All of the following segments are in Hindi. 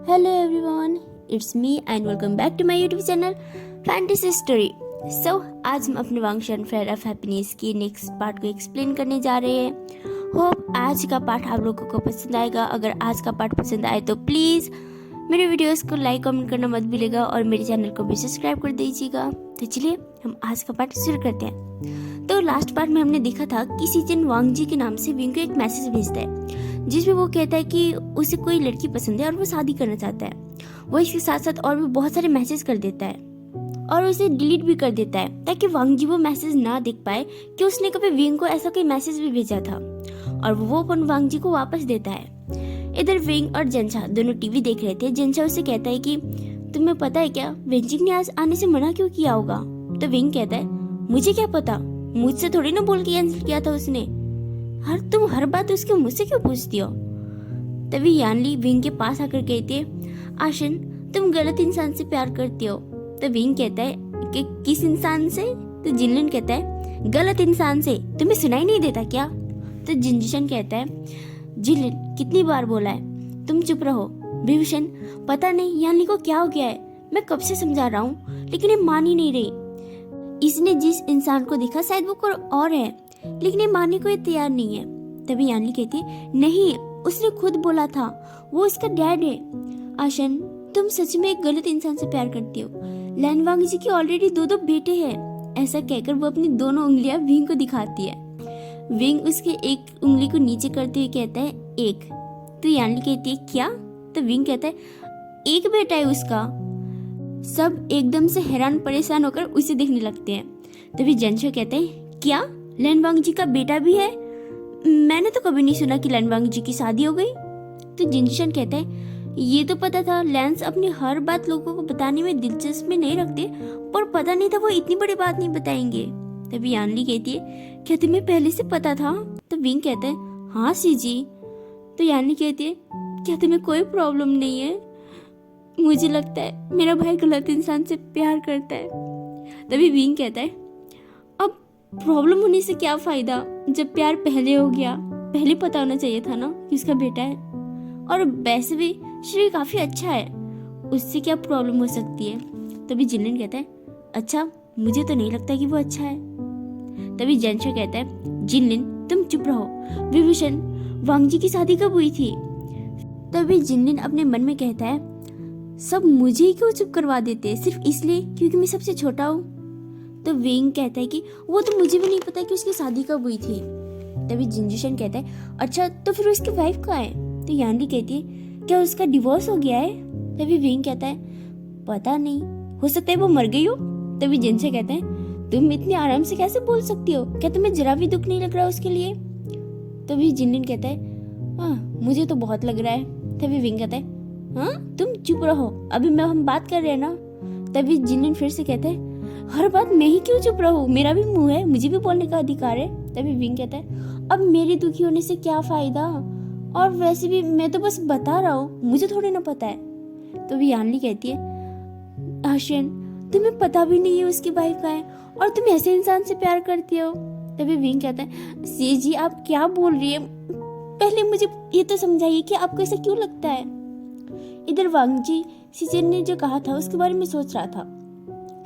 Hello everyone, it's me and welcome back to my YouTube channel Fantasy Story. So आज हम अपने फंक्शन फेयर ऑफ हैप्पीनेस की नेक्स्ट पार्ट को एक्सप्लेन करने जा रहे हैं. होप आज का पार्ट आप लोगों को पसंद आएगा. अगर आज का पार्ट पसंद आए तो प्लीज़ मेरे वीडियोस को लाइक कमेंट करना मत भूलिएगा और मेरे चैनल को भी सब्सक्राइब कर दीजिएगा. तो चलिए हम आज का पार्ट शुरू करते हैं. तो लास्ट पार्ट में हमने देखा था कि सीजन वांग जी के नाम से विंग को एक मैसेज भेजता है जिसमें वो कहता है कि उसे कोई लड़की पसंद है और वो शादी करना चाहता है. वो इसके साथ साथ और भी बहुत सारे मैसेज कर देता है और उसे डिलीट भी कर देता है ताकि वांग जी वो मैसेज ना देख पाए कि उसने कभी विंग को ऐसा कोई मैसेज भी भेजा था, और वो अपन वांग जी को वापस देता है. इधर विंग और जेंशा दोनों टीवी देख रहे थे. जेंशा उसे कहता है कि तुम्हें पता है क्या वेंजिंग ने आज आने से मना क्यों किया होगा. तो विंग कहता है मुझे क्या पता, मुझसे थोड़ी ना बोल के कैंसिल किया था उसने. तुम हर बात उसके मुझसे क्यों पूछती हो. तभी यानली विंग के पास आकर कहती है आशन तुम गलत इंसान से प्यार करती हो. तो विंग कहता है कि किस इंसान से. तो जिनलिन कहता है गलत इंसान से, तुम्हें सुनाई नहीं देता क्या. तो जिनजिशन कहता है जिनलिन कितनी बार बोला है तुम चुप रहो. विभूषण पता नहीं यानली को क्या हो गया है, मैं कब से समझा रहा हूँ लेकिन ये मान ही नहीं रही. इसने जिस इंसान को देखा शायद वो कोई और है लेकिन ये मानने को ये तैयार नहीं है. तभी यानली कहती है नहीं, उसने खुद बोला था वो इसका डैड है. आशन तुम सच में एक गलत इंसान से प्यार करती हो. लैन वांग जी की ऑलरेडी दो बेटे हैं. ऐसा कहकर वो अपनी दोनों उंगलियां विंग को दिखाती है. विंग उसके एक उंगली को नीचे करते हुए कहता है एक. तो यानली कहती है क्या. तो विंग कहता है एक बेटा है उसका. सब एकदम से हैरान परेशान होकर उसे देखने लगते हैं. तभी जेंशा कहते हैं क्या लैन वांग जी का बेटा भी है, मैंने तो कभी नहीं सुना कि लैन वांग जी की शादी हो गई. तो जिनशन कहता है ये तो पता था लैंस अपनी हर बात लोगों को बताने में दिलचस्पी नहीं रखते, पर पता नहीं था वो इतनी बड़ी बात नहीं बताएंगे. तभी यानली कहती है क्या तुम्हें पहले से पता था. तो विंग कहता है हाँ सीजी. तो यानली कहती है क्या तुम्हें कोई प्रॉब्लम नहीं है, मुझे लगता है मेरा भाई गलत इंसान से प्यार करता है. तभी विंग कहता है अब प्रॉब्लम होने से क्या फायदा, जब प्यार पहले हो गया, पहले पता होना चाहिए था ना कि उसका बेटा है. और वैसे भी श्री काफी अच्छा है, उससे क्या प्रॉब्लम हो सकती है. तभी जिनलिन कहता है अच्छा मुझे तो नहीं लगता कि वो अच्छा है. तभी जेंशा कहता है जिनलिन तुम चुप रहो, विभूषण वांग जी की शादी कब हुई थी. तभी जिनलिन अपने मन में कहता है सब मुझे ही क्यों चुप करवा देते, सिर्फ इसलिए क्योंकि मैं सबसे छोटा हूँ. तो विंग कहता है कि वो तो मुझे भी नहीं पता कि उसकी शादी कब हुई थी. तभी जिनजिशन कहता है अच्छा तो फिर उसकी वाइफ कहाँ है. तो यानली कहती है क्या उसका डिवोर्स हो गया है. तभी विंग कहता है पता नहीं, हो सकता है वो मर गई हो. तभी जिनसे कहते हैं तुम इतने आराम से कैसे बोल सकती हो, क्या तुम्हें जरा भी दुख नहीं लग रहा उसके लिए. तभी जिनलिन कहता है हाँ मुझे तो बहुत लग रहा है. तभी विंग कहता है हाँ तुम चुप रहो, अभी हम बात कर रहे हैं ना. तभी जिनलिन फिर से कहते हैं हर बात मैं ही क्यों चुप रहूं, मेरा भी मुंह है, मुझे भी बोलने का अधिकार है. तभी विंग कहता है अब मेरे दुखी होने से क्या फायदा, और वैसे भी मैं तो बस बता रहा हूँ, मुझे थोड़ी ना पता है. तो भी यानली कहती है आशन तुम्हें पता भी नहीं है उसकी वाइफ का है और तुम ऐसे इंसान से प्यार करती हो. तभी विंग कहता है सी जी आप क्या बोल रही है, पहले मुझे ये तो समझाइए कि आपको ऐसा क्यों लगता है. इधर वांग जी सीजन ने जो कहा था उसके बारे में सोच रहा था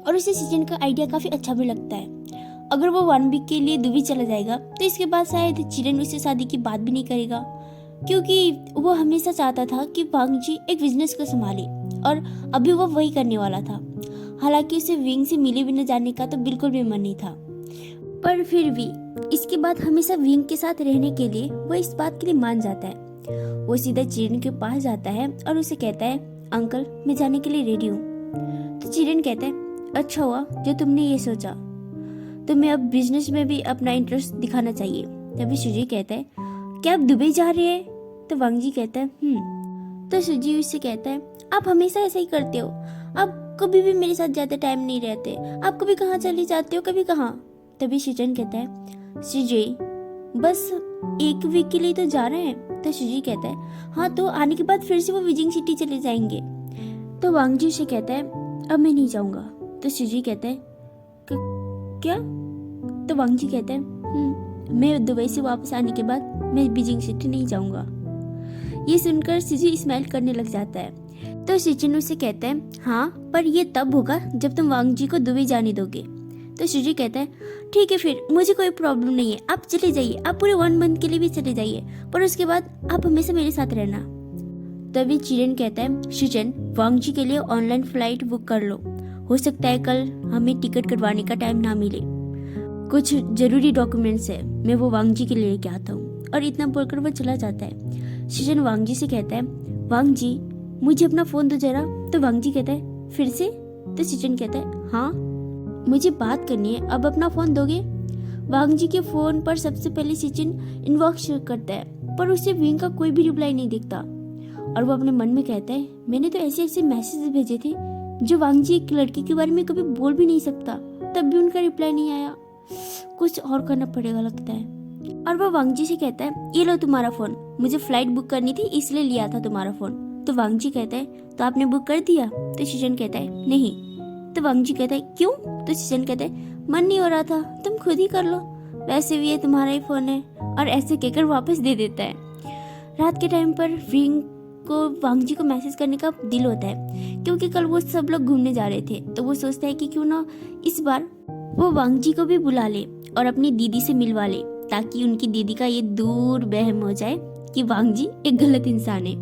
और उसे सीजन का आइडिया काफी अच्छा भी लगता है. अगर वो 1 वीक के लिए दुबई चला जाएगा तो इसके बाद शायद चिरन उससे शादी की बात भी नहीं करेगा, क्योंकि वो हमेशा चाहता था कि वांग जी एक बिजनेस को संभाले और अभी वो वही करने वाला था. हालांकि उसे विंग से मिले बिना जाने का तो बिल्कुल भी मन नहीं था, पर फिर भी इसके बाद हमेशा विंग के साथ रहने के लिए वो इस बात के लिए मान जाता है. वो सीधा चिरन के पास जाता है और उसे कहता है अंकल मैं जाने के लिए रेडी हूँ. तो चिरन कहता है अच्छा हुआ जो तुमने ये सोचा, तुम्हें अब बिजनेस में भी अपना इंटरेस्ट दिखाना चाहिए. तभी सुजी कहता है क्या आप दुबई जा रहे हैं. तो वांग जी कहता है तो सुजी उससे कहता है आप हमेशा ऐसा ही करते हो, आप कभी भी मेरे साथ ज्यादा टाइम नहीं रहते, आप कभी कहाँ चले जाते हो कभी कहाँ. तभी शिजन कहता है सुजी बस 1 वीक के लिए तो जा रहे हैं. तो सुजी कहता है हाँ तो आने के बाद फिर से वो बीजिंग सिटी चले जाएंगे. तो वांग जी उसे कहता है अब मैं नहीं जाऊंगा. तो सुजी कहता है क्या. तो वांग जी कहता है मैं दुबई से वापस आने के बाद मैं बीजिंग सिटी नहीं जाऊंगा. ये सुनकर सुजी स्माइल करने लग जाता है. तो सचिन उसे कहता है हाँ, पर ये तब होगा जब तुम वांग जी को दुबई जाने दोगे। तो सुजी कहता है ठीक है, फिर मुझे कोई प्रॉब्लम नहीं है, आप चले जाइए, आप पूरे 1 मंथ के लिए भी चले जाइए, पर उसके बाद आप हमेशा मेरे साथ रहना। तभी चिरेन कहता है सुजन, वांग जी के लिए ऑनलाइन फ्लाइट बुक कर लो, हो सकता है कल हमें टिकट करवाने का टाइम ना मिले, कुछ जरूरी डॉक्यूमेंट्स है, मैं वो वांग जी के लिए लेके आता हूँ। और इतना बोलकर वो चला जाता है। सुजन वांग जी से कहता है वांग जी मुझे अपना फोन दो जरा। तो वांग जी कहता है फिर से? तो सुजन कहता है हाँ, मुझे बात करनी है, अब अपना फोन दोगे? वांग जी के फोन पर सबसे पहले सचिन इनबॉक्स चेक करता है, पर उसे विंग का कोई भी रिप्लाई नहीं दिखता। और वो अपने मन में कहता है मैंने तो ऐसे ऐसे मैसेज भेजे थे जो वांग जी एक लड़के के बारे में कभी बोल भी नहीं सकता, तब भी उनका रिप्लाई नहीं आया, कुछ और करना पड़ेगा लगता है। और वो वांग जी से कहता है ये लो तुम्हारा फोन, मुझे फ्लाइट बुक करनी थी इसलिए लिया था तुम्हारा फोन। तो वांग जी कहता है तो आपने बुक कर दिया? तो सचिन कहता है नहीं। तो वांग जी कहता है क्यों? तो सचिन कहता है मन नहीं हो रहा था, तुम खुद ही कर लो, वैसे भी ये तुम्हारा ही फोन है। और ऐसे कहकर वापस दे देता है। रात के टाइम पर विंग को वांग जी को मैसेज करने का दिल होता है, क्योंकि कल वो सब लोग घूमने जा रहे थे, तो वो सोचता है कि क्यों ना इस बार वो वांग जी को भी बुला ले और अपनी दीदी से मिलवा ले, ताकि उनकी दीदी का ये दूर वहम हो जाए कि वांग जी एक गलत इंसान है।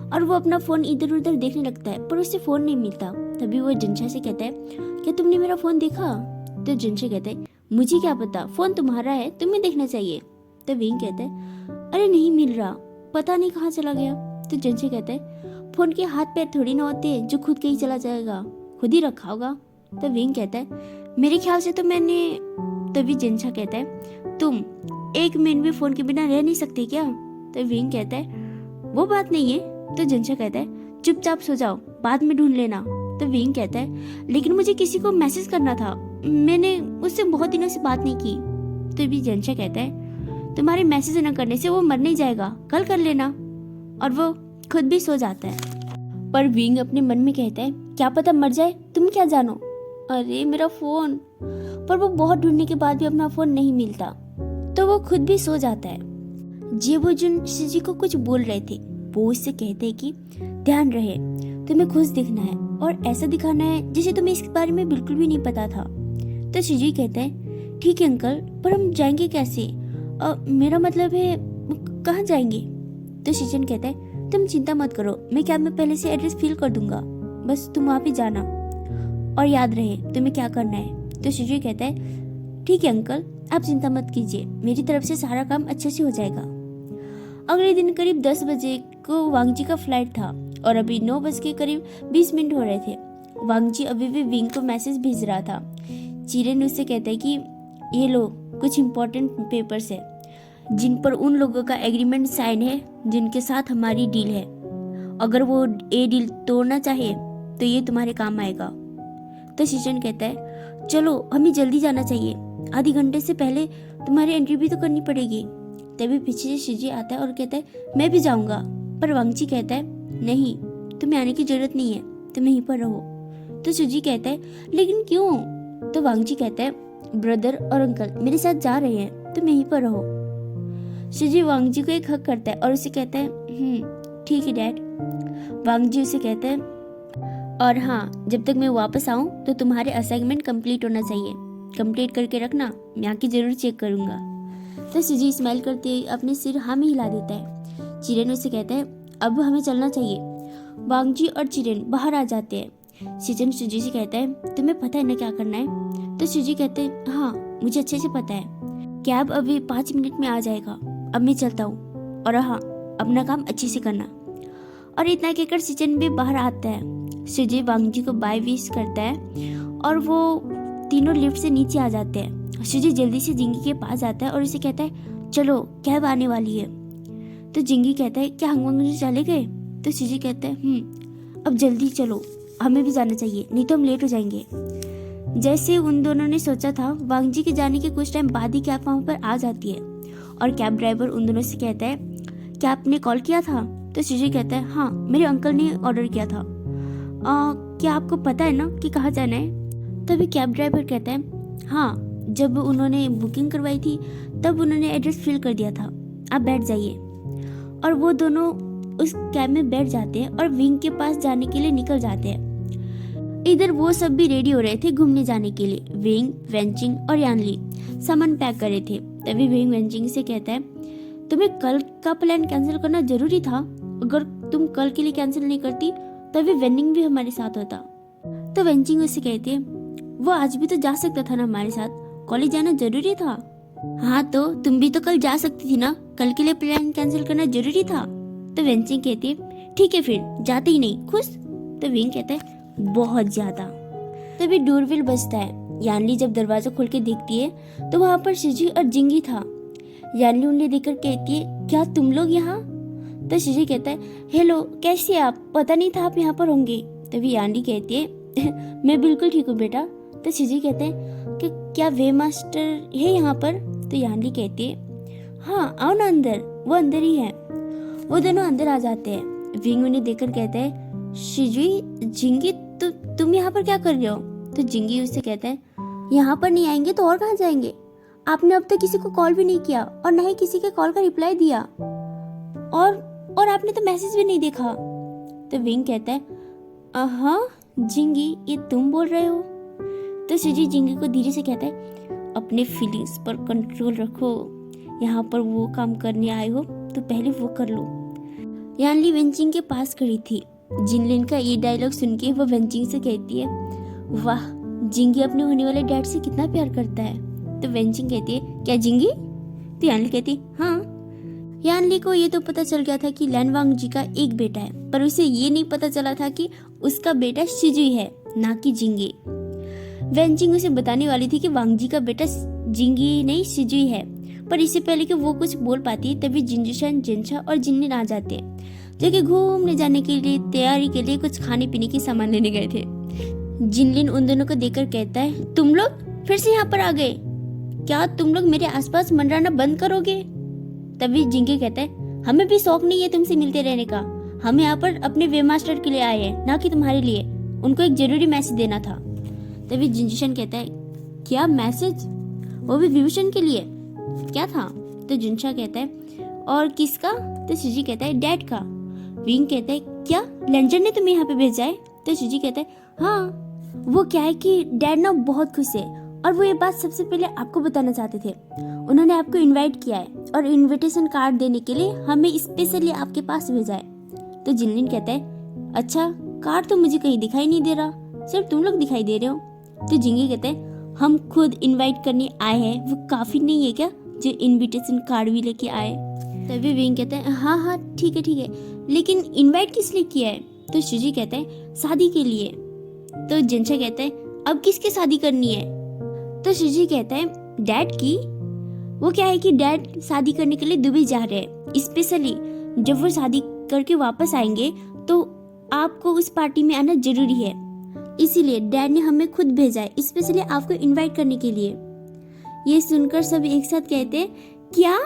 और वो अपना फोन इधर उधर देखने लगता है, पर उसे फोन नहीं मिलता। तभी वो जिनशा से कहता है क्या तुमने मेरा फोन देखा? तो जिनशा कहता है मुझे क्या पता, फोन तुम्हारा है, तुम्हें देखना चाहिए। तो विंग कहता है अरे नहीं मिल रहा, पता नहीं कहाँ चला गया। तो जिनशा कहता है फोन के हाथ पैर थोड़ी ना होते जो खुद कहीं चला जाएगा, खुद ही रखा होगा। तो विंग कहता है मेरे ख्याल से तो मैंने। तभी जिनशा कहता है तुम 1 मिनट भी फोन के बिना रह नहीं सकते क्या? तो विंग कहता है वो बात नहीं है। तो जिनशा कहता है चुपचाप सो जाओ, बाद में ढूंढ लेना। तो विंग कहता है लेकिन मुझे किसी को मैसेज करना था, मैंने उससे बहुत दिनों से बात नहीं की। तो भी जिनशा कहता है तुम्हारे मैसेज न करने से वो मर नहीं जाएगा, कल कर लेना। और वो खुद भी सो जाता है। पर विंग अपने मन में कहता है क्या पता मर जाए, तुम क्या जानो, अरे मेरा फोन। पर वो बहुत ढूंढने के बाद भी अपना फोन नहीं मिलता, तो वो खुद भी सो जाता है। जेबो जुन शिजी को कुछ बोल रहे थे, वो उससे कहते हैं कि ध्यान रहे, तुम्हें खुश दिखना है और ऐसा दिखाना है जैसे तुम्हें इसके बारे में बिल्कुल भी नहीं पता था। तो शिजी कहते हैं ठीक है अंकल, पर हम जाएंगे कैसे? मेरा मतलब है कहाँ जाएंगे? तो शिजन कहता है तुम चिंता मत करो, मैं कैब में पहले से एड्रेस फिल कर दूंगा, बस तुम वहाँ पे जाना और याद रहे तुम्हें क्या करना है। तो शिजी कहता है ठीक है अंकल, आप चिंता मत कीजिए, मेरी तरफ से सारा काम अच्छे से हो जाएगा। अगले दिन करीब 10 बजे को वांग जी का फ्लाइट था और अभी 9 बज के करीब 20 मिनट हो रहे थे। वांग जी अभी भी विंग को मैसेज भेज रहा था। चिरेन उससे कहता है कि ये लो कुछ इम्पोर्टेंट पेपर्स है जिन पर उन लोगों का एग्रीमेंट साइन है जिनके साथ हमारी डील है, अगर वो ये डील तोड़ना चाहे तो ये तुम्हारे काम आएगा। तो शिजन कहता है चलो हमें जल्दी जाना चाहिए, आधे घंटे से पहले तुम्हारी एंट्री भी तो करनी पड़ेगी। तभी पीछे से शिजी आता है और कहता है मैं भी जाऊंगा। पर वांगची कहता है नहीं, तुम्हें आने की जरूरत नहीं है, तुम यहीं पर रहो। तो शिजी कहता है लेकिन क्यों? तो वांगची कहता है ब्रदर और अंकल मेरे साथ जा रहे हैं, तुम यहीं पर रहो। शिजी वांगजी को एक हक करता है और उसे कहता है ठीक है डैड। वांगजी उसे कहता है और हाँ, जब तक मैं वापस आऊँ तो तुम्हारे असाइनमेंट कंप्लीट होना चाहिए, कंप्लीट करके रखना, मैं आके जरूर चेक करूंगा। तो शिजी स्माइल करते अपने सिर हाँ में हिला देता है। चिरेन उसे कहता है अब हमें चलना चाहिए। वांगजी और चिरेन बाहर आ जाते हैं। शिजन शिजी से कहता है तुम्हें पता है ना क्या करना है? तो शिजी कहते हैं हाँ मुझे अच्छे से पता है, कैब अभी 5 मिनट में आ जाएगा, अब मैं चलता हूँ, और हाँ अपना काम अच्छे से करना। और इतना कहकर शिजन भी बाहर आता है। शिजी वांगजी को बाय विश करता है और वो तीनों लिफ्ट से नीचे आ जाते हैं। शिजी जल्दी से जिंगी के पास आता है और उसे कहता है चलो कैब आने वाली है। तो जिंगी कहता है क्या हम वांगजी चले गए? तो शिजी कहता है अब जल्दी चलो, हमें भी जाना चाहिए, नहीं तो हम लेट हो जाएंगे। जैसे उन दोनों ने सोचा था, वांगजी के जाने के कुछ टाइम बाद ही कैब वहाँ पर आ जाती है और कैब ड्राइवर उन दोनों से कहता है क्या आपने कॉल किया था? तो शिजी कहता है हाँ मेरे अंकल ने ऑर्डर किया था, क्या आपको पता है ना कि कहाँ जाना है? तभी कैब ड्राइवर कहता है हाँ, जब उन्होंने बुकिंग करवाई थी तब उन्होंने एड्रेस फिल कर दिया था, आप बैठ जाइए। और वो दोनों उस कैब में बैठ जाते हैं और विंग के पास जाने के लिए निकल जाते हैं। इधर वो सब भी रेडी हो रहे थे घूमने जाने के लिए। विंग, वेंचिंग और यानली सामान पैक कर रहे थे। तभी विंग वेंचिंग से कहता है, तुम्हें कल का प्लान कैंसिल करना जरूरी था। अगर तुम कल के लिए कैंसिल नहीं करती तभी वेनिंग भी हमारे साथ होता। तो वेंचिंग उससे कहती है, वो आज भी तो जा सकता था ना हमारे साथ, कॉलेज जाना जरूरी था। हाँ तो तुम भी तो कल जा सकती थी ना, कल के लिए प्लान कैंसिल करना जरूरी था। तो वेंचिंग कहती है, ठीक है फिर जाते ही नहीं, खुश। तो विंग कहता है, बहुत ज्यादा। तभी डोरबेल बजता है। यानली जब दरवाजा खोल के देखती है तो वहां पर शिजी और जिंगी था। यानली उन्हें देखकर कहती है, क्या तुम लोग यहाँ? तो शिजी कहता है, हेलो कैसे आप, पता नहीं था आप यहाँ पर होंगे। तभी यानली कहती है, मैं बिल्कुल ठीक हूँ बेटा। तो शिजी कहते हैं कि क्या वे मास्टर है यहाँ पर? तो यानली कहती है, हाँ आओ ना अंदर, वो अंदर ही है। वो दोनों अंदर आ जाते हैं। विंग उन्हें देखकर कहता है, शिजी, जिंगी तुम यहाँ पर क्या कर रहे हो? तो जिंगी उससे कहता है, यहाँ पर नहीं आएंगे तो और कहाँ जाएंगे? आपने अब तक किसी को कॉल भी नहीं किया और न ही किसी के कॉल का रिप्लाई दिया, और आपने तो मैसेज भी नहीं देखा। तो विंग कहता है, हाँ जिंगी, ये तुम बोल रहे हो? तो शिजी जिंगी को धीरे से कहता है, अपने फीलिंग्स पर कंट्रोल रखो, यहाँ पर वो काम करने आए हो तो पहले वो कर लो। यानली वेंचिंग के पास खड़ी थी। जिनलिन का ये डायलॉग सुन के वो वेंचिंग से कहती है, वाह, जिंगी अपने होने वाले डैड से कितना प्यार करता है। तो वेंचिंग कहती है, क्या जिंगी? तो यानली कहती, हाँ। यानली को ये तो पता चल गया था कि लैनवांग जी का एक बेटा है, पर उसे ये नहीं पता चला था कि उसका बेटा शिजी है, ना कि जिंगी। वेंचिंग उसे बताने वाली थी कि वांग जी का बेटा जिंगी नहीं शिजी है, पर इससे पहले कि वो कुछ बोल पाती तभी जिंजुशान, जिनछा और जिनलिन आ जाते हैं, जो कि घूमने जाने के लिए तैयारी के लिए कुछ खाने पीने की सामान लेने गए थे। जिनलिन उन दोनों को देखकर कहता है, तुम लोग फिर से यहाँ पर आ गए, क्या तुम लोग मेरे आसपास मंडराना बंद करोगे? तभी जिंगी कहता है, हमें भी शौक नहीं है तुमसे मिलते रहने का, हम यहाँ पर अपने वे मास्टर के लिए आए हैं, ना कि तुम्हारे लिए, उनको एक जरूरी मैसेज देना था। तभी जिंजुशान कहता है, क्या मैसेज? वो भी विभूषण के लिए? क्या था? तो जिनछा कहता है, और किसका? तो शिजी कहता है, डैड का। विंग कहता है, क्या लेंजर ने तुम्हें यहाँ पे भेजा है? तो शिजी कहता है, हाँ, वो क्या है कि डैड ना बहुत खुश है और वो ये बात सबसे पहले आपको बताना चाहते थे। उन्होंने आपको इनवाइट किया है और इनविटेशन कार्ड देने के लिए हमें स्पेशली आपके पास भेजा है। तो जिनलिन कहता है, अच्छा, कार्ड तो मुझे कहीं दिखाई नहीं दे रहा, सिर्फ तुम लोग दिखाई दे रहे हो। तो जिंगी कहते हैं, हम खुद इनवाइट करने आए हैं, वो काफी नहीं है क्या जो इनविटेशन कार्ड भी लेके आए? तभी विंग कहते हैं, हाँ हाँ ठीक है, लेकिन इनवाइट किस लिए किया है? तो शिजी कहते हैं, शादी के लिए। तो जिनछा कहता है, अब किसकी शादी करनी है? तो शिजी कहता है, डैड की। वो क्या है कि डैड शादी करने के लिए दुबई जा रहे हैं, स्पेशली जब वो शादी करके वापस आएंगे तो आपको उस पार्टी में आना जरूरी है, इसीलिए डैड ने हमें खुद भेजा है स्पेशली आपको इनवाइट करने के लिए। ये सुनकर सब एक साथ कहते हैं, क्या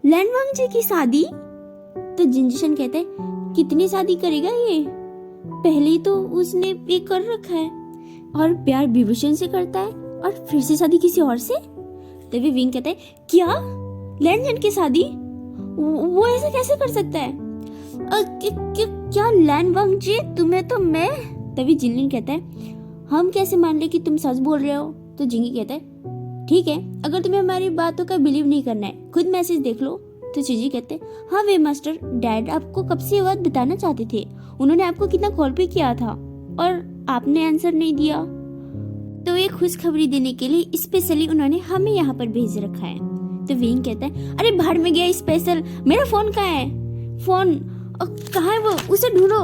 लैनवांग जी की शादी? तो जिंजुशान कहते हैं, कितनी शादी करेगा ये? पहले ही तो उसने एक कर रखा है और प्यार विभूषण से करता है और फिर से शादी किसी और से। तभी विंग कहता है, क्या लैनजन की शादी? वो ऐसा कैसे कर सकता है? क्या लैनवांग जी, तुम्हें तो मैं। तभी जिनलिन कहता है, हम कैसे मान ले कि तुम सच बोल रहे हो? तो जिंगी कहता है, ठीक है, अगर तुम्हें हमारी बातों का बिलीव नहीं करना है खुद मैसेज देख लो। तो शिजी कहते हैं, हाँ वे मास्टर, डैड आपको कब से ये बात बताना चाहते थे, उन्होंने आपको कितना कॉल भी किया था और आपने आंसर नहीं दिया, तो ये खुशखबरी देने के लिए स्पेशली उन्होंने हमें यहाँ पर भेज रखा है। तो विंग कहता है, अरे बाहर में गया स्पेशल, मेरा फोन कहाँ है? फोन कहाँ है? वो उसे ढूंढो।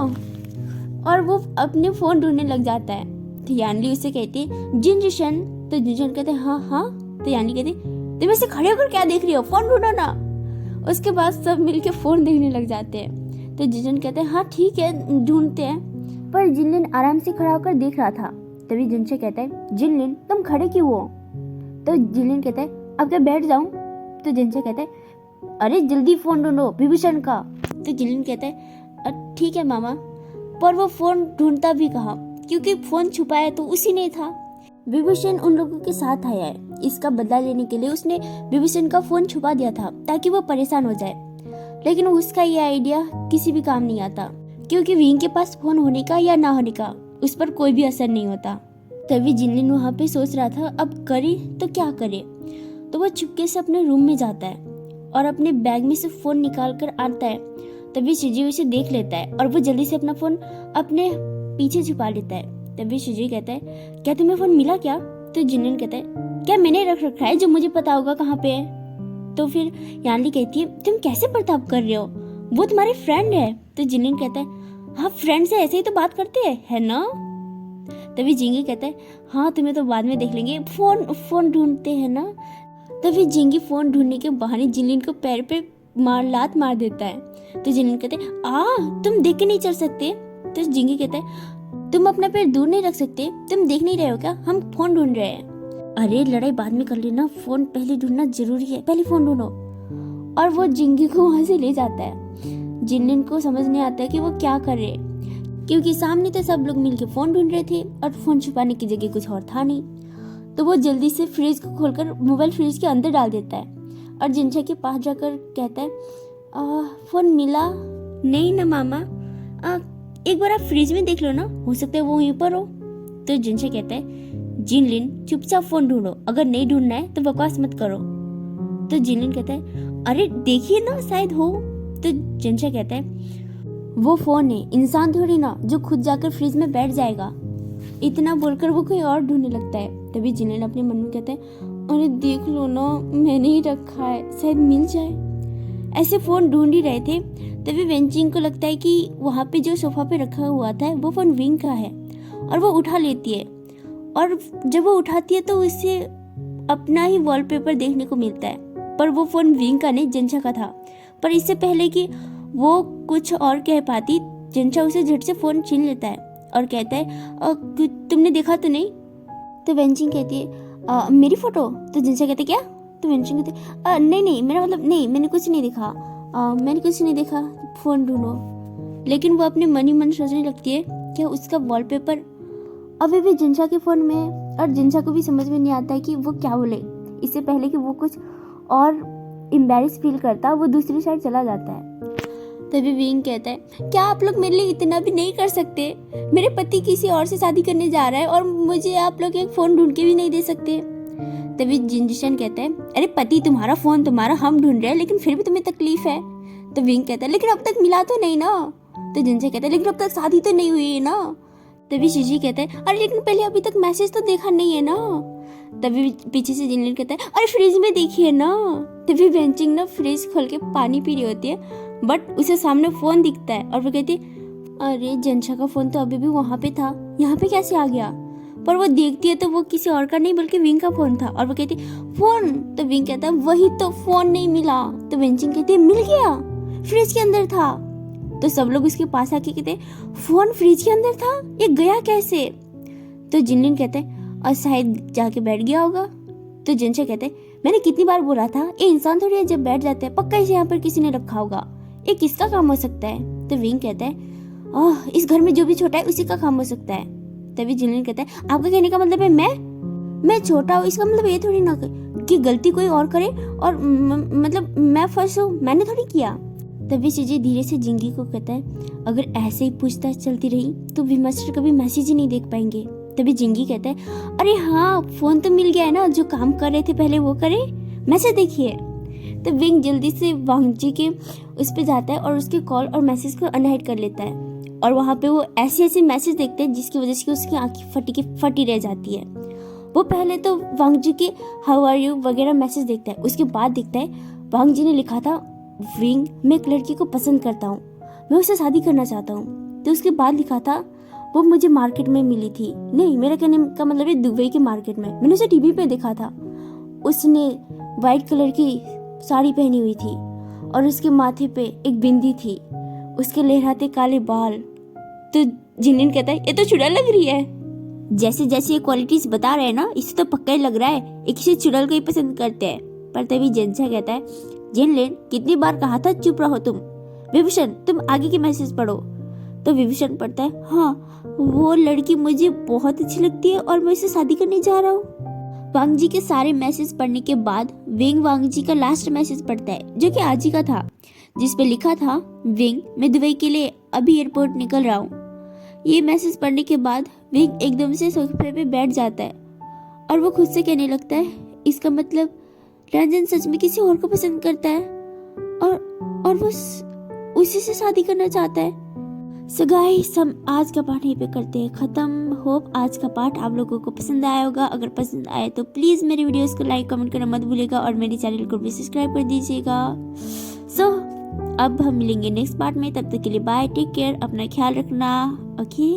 और वो अपने फोन ढूंढने लग जाता है। तो यानली उसे कहती है, जिनजुशान। तो जिनजुशान कहते हैं, हाँ। तो यानली कहती है, तुम ऐसे खड़े होकर क्या देख रही हो, फोन ढूंढो ना। उसके बाद सब मिलके फोन देखने लग जाते हैं। तो जिनजुशान कहते हैं, हाँ ठीक है, ढूंढते हैं। पर जिनलिन आराम से खड़ा होकर देख रहा था। तभी जिनसे कहता है, जिनलिन तुम खड़े क्यों हो? तो जिनलिन कहता है, अब क्या बैठ जाऊं? तो जिनसे कहता है, अरे जल्दी फोन ढूंढो विभूषण का। तो जिनलिन कहता है, ठीक है मामा। पर वो फोन ढूंढता भी कहाँ, क्योंकि फोन छुपाया तो उसी ने था। विभूषण उन लोगों के साथ आया है, इसका बदला लेने के लिए उसने विभूषण का फोन छुपा दिया था ताकि वो परेशान हो जाए। लेकिन उसका ये आइडिया किसी भी काम नहीं आता, क्योंकि विंग के पास फोन होने का या ना होने का उस पर कोई भी असर नहीं होता। तभी जिनलिन वहाँ पे सोच रहा था अब करे तो क्या करे। तो वो चुपके से अपने रूम में जाता है और अपने बैग में से फोन निकाल कर आता है। तभी शिजी उसे देख लेता है और वो जल्दी से अपना फोन अपने पीछे छुपा लेता है। तभी शिजी कहता है, क्या तुम्हें फोन मिला क्या? तो जिनलिन कहता है, क्या मैंने रख रखा है जो मुझे पता होगा कहाँ पे है? तो फिर यानली कहती है, तुम कैसे प्रताप कर रहे हो, वो तुम्हारे फ्रेंड है। तो जिनलिन कहता है, हाँ फ्रेंड से ऐसे ही तो बात करते हैं, है ना? तभी जिंगी कहता है, हाँ तुम्हें तो बाद में देख लेंगे, फोन ढूंढते हैं ना। तभी जिंगी फोन ढूंढने के बहाने जिनलिन को पैर पे लात मार देता है। तो जिनलिन कहते हैं, तुम देख के नहीं चल सकते? तो जिंगी कहता है, तुम अपना पैर दूर नहीं रख सकते? तुम देख नहीं रहे हो क्या, हम फोन ढूंढ रहे हैं। अरे लड़ाई बाद में कर लेना, फोन पहले ढूंढना जरूरी है, पहले फोन ढूंढो। और वो जिंगी को वहां से ले जाता है। जिनलिन को समझ नहीं आता कि वो क्या कर रहे, क्योंकि सामने तो सब लोग मिलके फोन ढूंढ रहे थे और फोन छुपाने की जगह कुछ और था नहीं। तो वो जल्दी से फ्रिज को खोलकर मोबाइल फ्रिज के अंदर डाल देता है और जिनशा के पास जाकर कहता है, फोन मिला नहीं ना मामा, एक बार आप फ्रिज में देख लो ना, हो सकता है वो वहीं पर हो। तो जिनशा कहता है, जिनलिन चुपचाप फोन ढूंढो, अगर नहीं ढूंढना है तो बकवास मत करो। तो जिनलिन कहता है, अरे देखिए ना शायद हो। तो जिनशा कहता है, वो फोन है, इंसान थोड़ी ना जो खुद जाकर फ्रिज में बैठ जाएगा। इतना बोलकर वो कोई और ढूंढने लगता है। तभी जिनलिन अपने मन में कहता है, अरे देख लो ना, मैंने ही रखा है, शायद मिल जाए। ऐसे फोन ढूंढ ही रहे थे। तभी वेंचिंग को लगता है कि वहाँ पे जो सोफा पे रखा हुआ था वो फोन विंग का है और वो उठा लेती है। और जब वो उठाती है तो उसे अपना ही वॉलपेपर देखने को मिलता है, पर वो फोन विंग का नहीं, जिनशा का था। पर इससे पहले कि वो कुछ और कह पाती, जिनशा उसे झट से फोन छीन लेता है और कहता है, तुमने देखा तो नहीं? तो वेंचिंग कहती है, मेरी फोटो? तो जिनशा कहते, क्या? तो वेंचिंग कहते, नहीं मेरा मतलब नहीं, मैंने कुछ नहीं देखा, मैंने कुछ नहीं देखा, फोन ढूंढो। लेकिन वो अपने मन ही मन सोचने लगती है कि उसका वॉलपेपर अभी भी जिनशा के फोन में है और जिनशा को भी समझ में नहीं आता है कि वो क्या बोले। इससे पहले कि वो कुछ और एम्बैरेस फील करता, वो दूसरी साइड चला जाता है। तभी विंग कहता है, क्या आप लोग मेरे लिए इतना भी नहीं कर सकते? मेरे पति किसी और से शादी करने जा रहा है और मुझे आप लोग एक फोन ढूंढ के भी नहीं दे सकते। तभी जिनजिशन कहता है, अरे पति तुम्हारा, फोन तुम्हारा, हम ढूंढ रहे हैं, लेकिन फिर भी तुम्हें तकलीफ है। तो विंग कहता है, लेकिन अब तक मिला तो नहीं ना। तो जिनसे कहता है, लेकिन अब तक शादी तो नहीं हुई है ना। तभी शिजी कहता है, अरे लेकिन पहले अभी तक मैसेज तो देखा नहीं है ना। तभी पीछे से जिनलिन कहता है, अरे फ्रिज में देखिए ना। तभी वेंचिंग ना फ्रिज खोल के पानी पी रही होती है, बट उसे सामने फोन दिखता है और वो कहती है, अरे जिनशा का फोन तो अभी भी वहाँ पे था, यहाँ पे कैसे आ गया? पर वो देखती है तो वो किसी और का नहीं बल्कि विंग का फोन था और वो कहती फोन। तो विंग कहता है, वही तो, फोन नहीं मिला। तो वेंचिंग कहती है, मिल गया, फ्रिज के अंदर था। तो सब लोग उसके पास आके कहते, फोन फ्रिज के अंदर था, ये गया कैसे? तो जिनलिन कहते हैं, और शायद जाके बैठ गया होगा। तो जिनशा कहते हैं, मैंने कितनी बार बोला था, ये इंसान थोड़ी है, जब बैठ जाते हैं पक्का इसे यहाँ पर किसी ने रखा होगा, ये किसका काम हो सकता है? तो विंग कहता है, इस घर में जो भी छोटा है उसी का काम हो सकता है। तभी जिनलिन कहता है, आपका कहने का मतलब है मैं छोटा हूँ, इसका मतलब ये थोड़ी ना कि गलती कोई और करे और मतलब मैं फंस हूँ, मैंने थोड़ी किया। तभी शिजी धीरे से जिंगी को कहता है, अगर ऐसे ही पूछताछ चलती रही तो भी मास्टर कभी मैसेज ही नहीं देख पाएंगे। तभी जिंगी कहता है, अरे हाँ, फोन तो मिल गया है ना, जो काम कर रहे थे पहले वो करे, मैसेज देखिए। तो विंग जल्दी से वांगजी के उस पे जाता है और उसके कॉल और मैसेज को अनहाइड कर लेता है और वहाँ पे वो ऐसे मैसेज देखते हैं जिसकी वजह से उसकी आंखें फटी रह जाती है। वो पहले तो वांगजी के हाउ आर यू वगैरह मैसेज देखता है, उसके बाद देखता है वांगजी ने लिखा था, विंग, मैं एक लड़की को पसंद करता हूँ, मैं उससे शादी करना चाहता हूँ। तो उसके बाद लिखा था, वो मुझे मार्केट में मिली थी, नहीं मेरा कहने का मतलब है दुबई के मार्केट में, मैंने उसे टीवी पे देखा था, उसने व्हाइट कलर की साड़ी पहनी हुई थी और उसके माथे पे एक बिंदी थी, उसके लहराते काले बाल। तो जिनलिन कहता है, ये तो चुड़ैल लग रही है। जैसे जैसे ये क्वालिटीज बता रहे हैं ना, इससे तो पक्का ही लग रहा है ये किसी चुड़ैल को ही पसंद करते हैं। पर तभी जिनशा कहता है, जिनलिन कितनी बार कहा था चुप रहो तुम, विभूषण तुम आगे के मैसेज पढ़ो। तो विभूषण पढ़ता है, हाँ वो लड़की मुझे बहुत अच्छी लगती है और मैं उससे शादी करने जा रहा हूँ। वांगजी के सारे मैसेज पढ़ने के बाद विंग वांगजी का लास्ट मैसेज पढ़ता है जो कि आज ही का था। जिस पे लिखा था, विंग, मैं दुबई के लिए अभी एयरपोर्ट निकल रहा हूँ। ये मैसेज पढ़ने के बाद विंग एकदम से सोफे पे बैठ जाता है और वो खुद से कहने लगता है, इसका मतलब रंजन सच में किसी और को पसंद करता है और वो उसी से शादी करना चाहता है। सो गाइस, हम आज का पार्ट यहीं पे करते हैं खत्म। होप आज का पार्ट आप लोगों को पसंद आया होगा। अगर पसंद आए तो प्लीज मेरे वीडियोस को लाइक कमेंट करना मत भूलिएगा और मेरे चैनल को भी सब्सक्राइब कर दीजिएगा। सो अब हम मिलेंगे नेक्स्ट पार्ट में। तब तक के लिए बाय, टेक केयर, अपना ख्याल रखना। ओके।